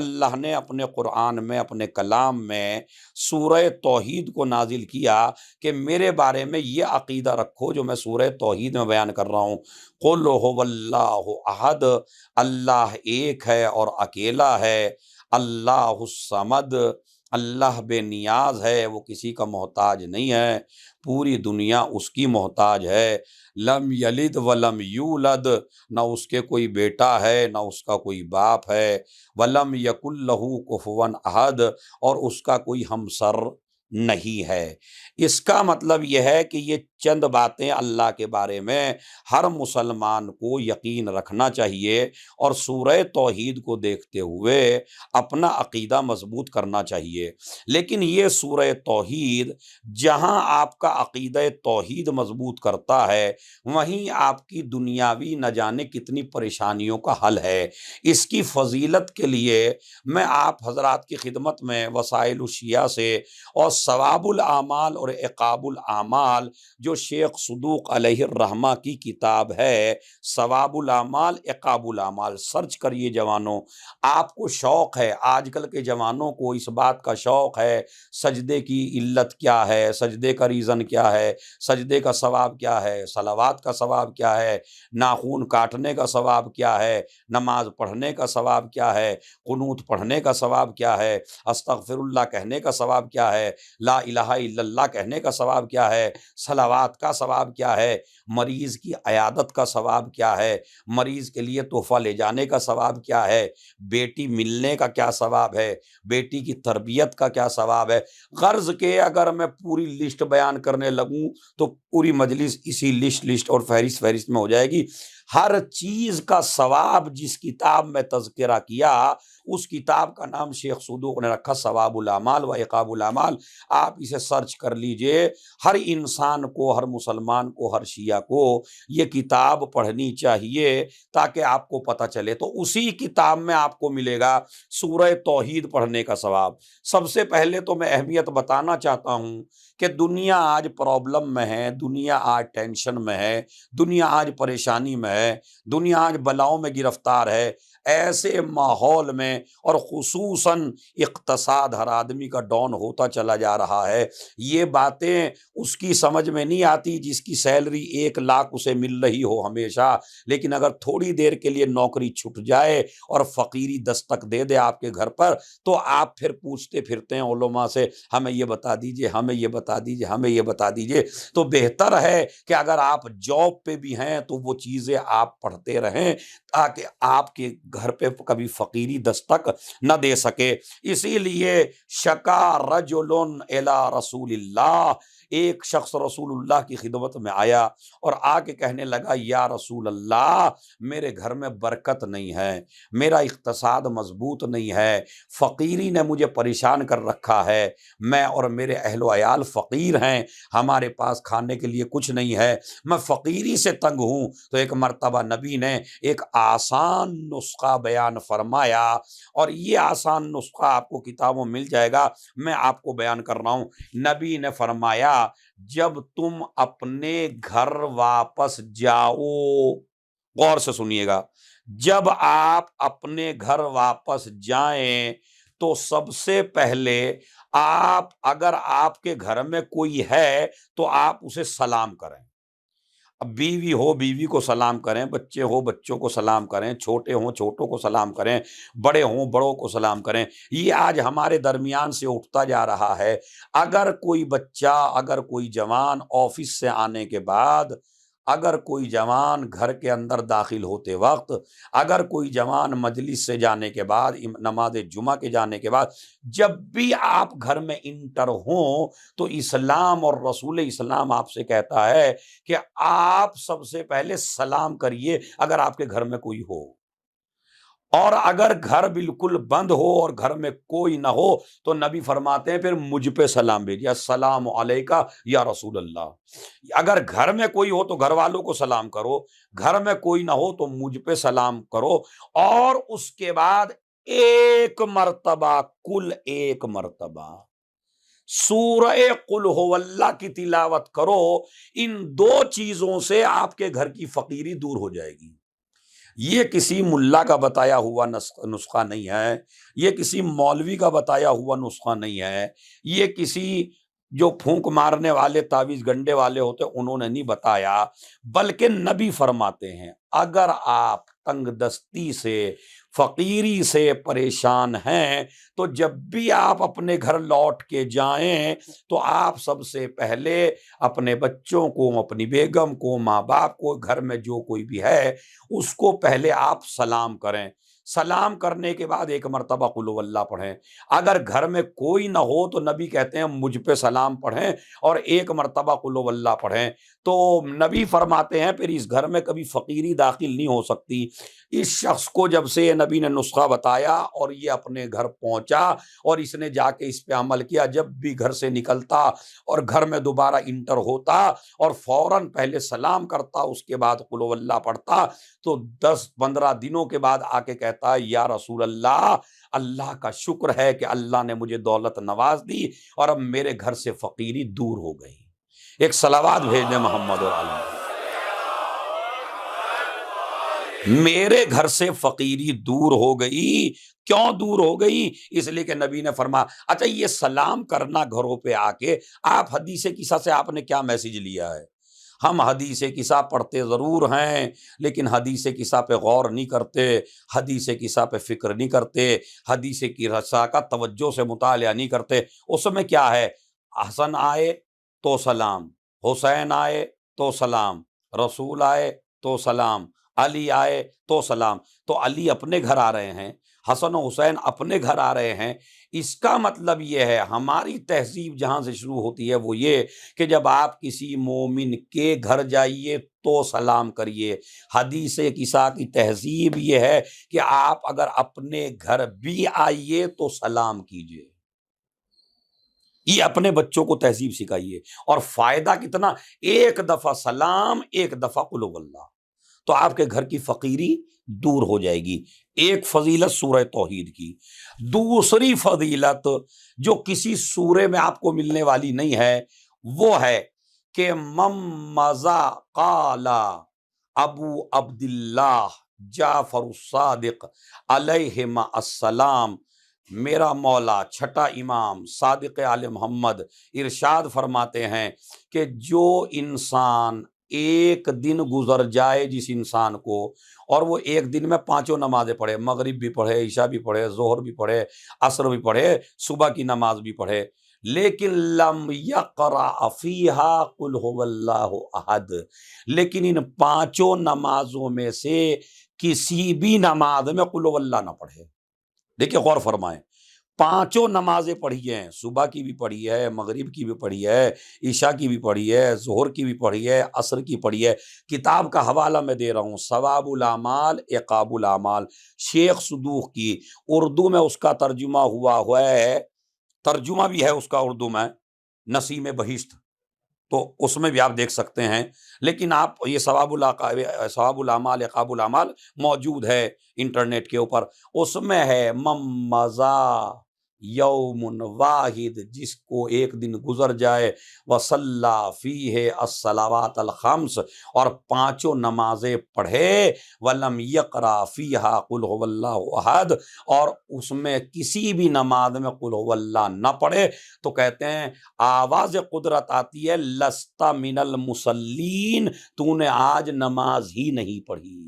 اللہ نے اپنے قرآن میں، اپنے کلام میں سورہ توحید کو نازل کیا کہ میرے بارے میں یہ عقیدہ رکھو جو میں سورہ توحید میں بیان کر رہا ہوں۔ قل هو اللہ احد، اللہ ایک ہے اور اکیلا ہے، اللہ الصمد، اللہ بے نیاز ہے، وہ کسی کا محتاج نہیں ہے، پوری دنیا اس کی محتاج ہے۔ لم یلد ولم یولد، نہ اس کے کوئی بیٹا ہے نہ اس کا کوئی باپ ہے، ولم یکن لہ کفوا احد، اور اس کا کوئی ہمسر نہیں ہے۔ اس کا مطلب یہ ہے کہ یہ چند باتیں اللہ کے بارے میں ہر مسلمان کو یقین رکھنا چاہیے، اور سورہ توحید کو دیکھتے ہوئے اپنا عقیدہ مضبوط کرنا چاہیے۔ لیکن یہ سورہ توحید جہاں آپ کا عقیدہ توحید مضبوط کرتا ہے، وہیں آپ کی دنیاوی نہ جانے کتنی پریشانیوں کا حل ہے۔ اس کی فضیلت کے لیے میں آپ حضرات کی خدمت میں وسائل الشیعہ سے اور ثواب الاعمال اور عقاب الاعمال، جو شیخ صدوق علیہ الرحمہ کی کتاب ہے، ثواب الاعمال عقاب الاعمال، سرچ کریے جوانوں۔ آپ کو شوق ہے، آج کل کے جوانوں کو اس بات کا شوق ہے سجدے کی علت کیا ہے، سجدے کا ریزن کیا ہے، سجدے کا ثواب کیا ہے، صلوات کا ثواب کیا ہے، ناخون کاٹنے کا ثواب کیا ہے، نماز پڑھنے کا ثواب کیا ہے، قنوت پڑھنے کا ثواب کیا ہے، استغفر اللہ کہنے کا ثواب کیا ہے، لا الہ الا اللہ کہنے کا ثواب کیا ہے، صلوات کا ثواب کیا ہے، مریض کی عیادت کا ثواب کیا ہے، مریض کے لیے تحفہ لے جانے کا ثواب کیا ہے، بیٹی ملنے کا کیا ثواب ہے، بیٹی کی تربیت کا کیا ثواب ہے۔ غرض کہ اگر میں پوری لسٹ بیان کرنے لگوں تو پوری مجلس اسی لسٹ اور فہرست میں ہو جائے گی۔ ہر چیز کا ثواب جس کتاب میں تذکرہ کیا، اس کتاب کا نام شیخ صدوق نے رکھا ثواب الاعمال و عقاب الاعمال۔ آپ اسے سرچ کر لیجئے۔ ہر انسان کو، ہر مسلمان کو، ہر شیعہ کو یہ کتاب پڑھنی چاہیے تاکہ آپ کو پتہ چلے۔ تو اسی کتاب میں آپ کو ملے گا سورہ توحید پڑھنے کا ثواب۔ سب سے پہلے تو میں اہمیت بتانا چاہتا ہوں کہ دنیا آج پرابلم میں ہے، دنیا آج ٹینشن میں ہے، دنیا آج پریشانی میں ہے، دنیا آج بلاؤں میں گرفتار ہے۔ ایسے ماحول میں، اور خصوصاً اقتصاد ہر آدمی کا ڈاؤن ہوتا چلا جا رہا ہے، یہ باتیں اس کی سمجھ میں نہیں آتی جس کی سیلری 1 لاکھ اسے مل رہی ہو ہمیشہ، لیکن اگر تھوڑی دیر کے لیے نوکری چھٹ جائے اور فقیری دستک دے دے آپ کے گھر پر، تو آپ پھر پوچھتے پھرتے ہیں علماء سے، ہمیں یہ بتا دیجئے، ہمیں یہ بتا دیجئے، ہمیں یہ بتا دیجئے۔ تو بہتر ہے کہ اگر آپ جاب پہ بھی ہیں تو وہ چیزیں آپ پڑھتے رہیں تاکہ آپ کے گھر پہ کبھی فقیری دستک نہ دے سکے۔ اسی لیے شکا رجل الی رسول اللہ، ایک شخص رسول اللہ کی خدمت میں آیا اور آ کے کہنے لگا، یا رسول اللہ، میرے گھر میں برکت نہیں ہے، میرا اقتصاد مضبوط نہیں ہے، فقیری نے مجھے پریشان کر رکھا ہے، میں اور میرے اہل و عیال فقیر ہیں، ہمارے پاس کھانے کے لیے کچھ نہیں ہے، میں فقیری سے تنگ ہوں۔ تو ایک مرتبہ نبی نے ایک آسان نسخہ بیان فرمایا، اور یہ آسان نسخہ آپ کو کتابوں میں مل جائے گا، میں آپ کو بیان کر رہا ہوں۔ نبی نے فرمایا، جب تم اپنے گھر واپس جاؤ، غور سے سنیے گا، جب آپ اپنے گھر واپس جائیں تو سب سے پہلے اگر آپ کے گھر میں کوئی ہے تو آپ اسے سلام کریں۔ اب بیوی ہو بیوی کو سلام کریں، بچے ہو بچوں کو سلام کریں، چھوٹے ہوں چھوٹوں کو سلام کریں، بڑے ہوں بڑوں کو سلام کریں۔ یہ آج ہمارے درمیان سے اٹھتا جا رہا ہے۔ اگر کوئی بچہ، اگر کوئی جوان آفس سے آنے کے بعد، اگر کوئی جوان گھر کے اندر داخل ہوتے وقت، اگر کوئی جوان مجلس سے جانے کے بعد، نماز جمعہ کے جانے کے بعد، جب بھی آپ گھر میں انٹر ہوں تو اسلام اور رسول اسلام آپ سے کہتا ہے کہ آپ سب سے پہلے سلام کریے اگر آپ کے گھر میں کوئی ہو، اور اگر گھر بالکل بند ہو اور گھر میں کوئی نہ ہو تو نبی فرماتے ہیں پھر مجھ پہ سلام بھیجیے، السلام علیکہ یا رسول اللہ۔ اگر گھر میں کوئی ہو تو گھر والوں کو سلام کرو، گھر میں کوئی نہ ہو تو مجھ پہ سلام کرو، اور اس کے بعد ایک مرتبہ، کل ایک مرتبہ سورہ قل هو اللہ کی تلاوت کرو۔ ان 2 چیزوں سے آپ کے گھر کی فقیری دور ہو جائے گی۔ یہ کسی ملا کا بتایا ہوا نسخہ نہیں ہے، یہ کسی مولوی کا بتایا ہوا نسخہ نہیں ہے، یہ کسی جو پھونک مارنے والے تعویذ گنڈے والے ہوتے انہوں نے نہیں بتایا، بلکہ نبی فرماتے ہیں اگر آپ تنگ دستی سے، فقیری سے پریشان ہیں تو جب بھی آپ اپنے گھر لوٹ کے جائیں تو آپ سب سے پہلے اپنے بچوں کو، اپنی بیگم کو، ماں باپ کو، گھر میں جو کوئی بھی ہے اس کو پہلے آپ سلام کریں، سلام کرنے کے بعد ایک مرتبہ قل هو اللہ پڑھیں۔ اگر گھر میں کوئی نہ ہو تو نبی کہتے ہیں مجھ پہ سلام پڑھیں اور ایک مرتبہ قل هو اللہ پڑھیں۔ تو نبی فرماتے ہیں پھر اس گھر میں کبھی فقیری داخل نہیں ہو سکتی۔ اس شخص کو جب سے یہ نبی نے نسخہ بتایا اور یہ اپنے گھر پہنچا اور اس نے جا کے اس پہ عمل کیا، جب بھی گھر سے نکلتا اور گھر میں دوبارہ انٹر ہوتا اور فوراً پہلے سلام کرتا، اس کے بعد قل هو اللہ پڑھتا، تو 10-15 دنوں کے بعد آ کے کہتا ہے یا رسول اللہ، اللہ کا شکر ہے کہ اللہ نے مجھے دولت نواز دی اور اب میرے گھر سے فقیری دور ہو گئی۔ ایک صلوات بھیج دیں محمد اور علی۔ میرے گھر سے فقیری دور ہو گئی۔ کیوں دور ہو گئی؟ اس لیے کہ نبی نے فرمایا۔ اچھا یہ سلام کرنا گھروں پہ آ کے، آپ حدیث قصہ سے آپ نے کیا میسج لیا ہے؟ ہم حدیث قصہ پڑھتے ضرور ہیں لیکن حدیث قصہ پہ غور نہیں کرتے، حدیث قصہ پہ فکر نہیں کرتے، حدیث قصہ کا توجہ سے مطالعہ نہیں کرتے۔ اس میں کیا ہے؟ حسن آئے تو سلام، حسین آئے تو سلام، رسول آئے تو سلام، علی آئے تو سلام۔ تو علی اپنے گھر آ رہے ہیں، حسن و حسین اپنے گھر آ رہے ہیں۔ اس کا مطلب یہ ہے ہماری تہذیب جہاں سے شروع ہوتی ہے وہ یہ کہ جب آپ کسی مومن کے گھر جائیے تو سلام کریے۔ حدیث قصہ کی تہذیب یہ ہے کہ آپ اگر اپنے گھر بھی آئیے تو سلام کیجیے۔ یہ اپنے بچوں کو تہذیب سکھائیے، اور فائدہ کتنا؟ ایک دفعہ سلام، ایک دفعہ قل هو اللہ، تو آپ کے گھر کی فقیری دور ہو جائے گی۔ ایک فضیلت سورہ توحید کی۔ دوسری فضیلت جو کسی سورے میں آپ کو ملنے والی نہیں ہے وہ ہے کہ ممزا قال ابو عبداللہ جعفر الصادق علیہما السلام، میرا مولا چھٹا امام صادق آل محمد ارشاد فرماتے ہیں کہ جو انسان ایک دن گزر جائے جس انسان کو، اور وہ ایک دن میں 5 نمازیں پڑھے، مغرب بھی پڑھے، عشاء بھی پڑھے، ظہر بھی پڑھے، عصر بھی پڑھے، صبح کی نماز بھی پڑھے، لیکن لم یقرأ فیہا قل هو اللہ احد، لیکن ان 5 نمازوں میں سے کسی بھی نماز میں قل هو اللہ نہ پڑھے۔ دیکھیں غور فرمائیں، 5 نمازیں پڑھی ہیں، صبح کی بھی پڑھی ہے، مغرب کی بھی پڑھی ہے، عشاء کی بھی پڑھی ہے، ظہر کی بھی پڑھی ہے، عصر کی پڑھی ہے۔ کتاب کا حوالہ میں دے رہا ہوں، ثواب الاعمال عقاب الاعمال، شیخ صدوق کی، اردو میں اس کا ترجمہ ہوا ہے، ترجمہ بھی ہے اس کا اردو میں، نسیم بہشت، تو اس میں بھی آپ دیکھ سکتے ہیں۔ لیکن آپ یہ ثواب الاعمال عقاب الاعمال موجود ہے انٹرنیٹ کے اوپر، اس میں ہے ممزا یوم واحد، جس کو ایک دن گزر جائے، وصلی فیہ الصلوات الخمس، اور 5 نمازیں پڑھے، ولم یقرأ فیہا قل هو اللہ احد، اور اس میں کسی بھی نماز میں قل هو اللہ نہ پڑھے، تو کہتے ہیں آواز قدرت آتی ہے لست من المصلین، تو نے آج نماز ہی نہیں پڑھی۔